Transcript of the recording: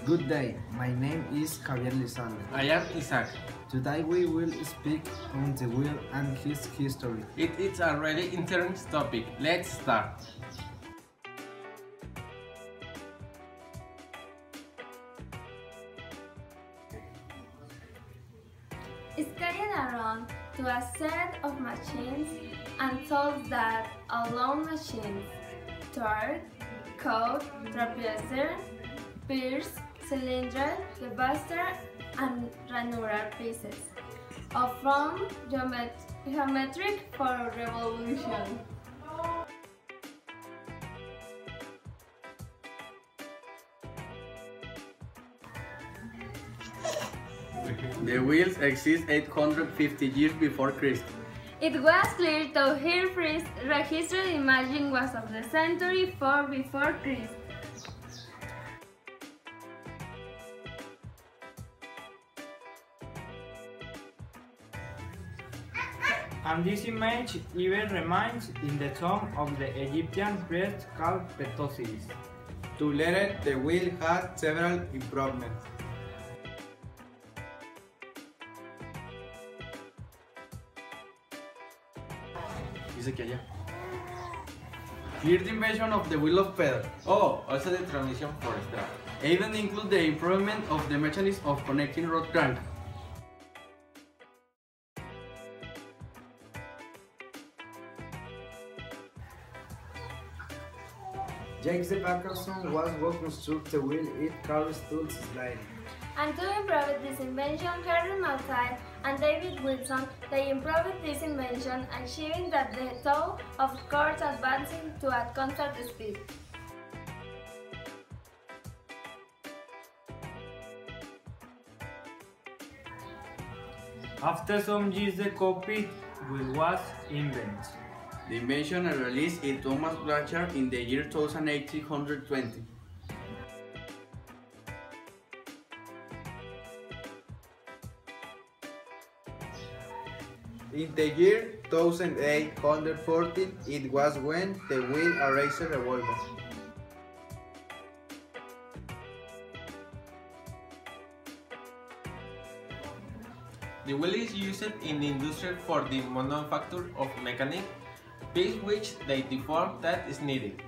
Good day, my name is Javier Elizalde. I am Isaac. Today we will speak on the wheel and his history. It is a really interesting topic. Let's start. Is carried around to a set of machines and told that alone machines, torque, code, trapezer, pierce, cylinder, capacitor, and ranura pieces of from geometric for revolution. The wheels exist 850 years before Christ. It was clear to hear first registered imaging was of the century 4 before Christ. And this image even remains in the tomb of the Egyptian priest called Petosis. To later, the wheel had several improvements. Here's the invention of the wheel of pedal. Oh, also the transmission for strap. Even include the improvement of the mechanism of connecting rod crank. Jacques de Backerson was what constructed the wheel it carries tools sliding. And to improve this invention, Henry Maltide and David Wilson, they improved this invention, achieving that the toe of course advancing to a constant speed. After some years, the cockpit wheel was invented. The invention and release in Thomas Blanchard in the year 1820. In the year 1814, it was when the wheel erased revolver. The wheel is used in the industry for the manufacture of mechanic piece which they deform that is needed.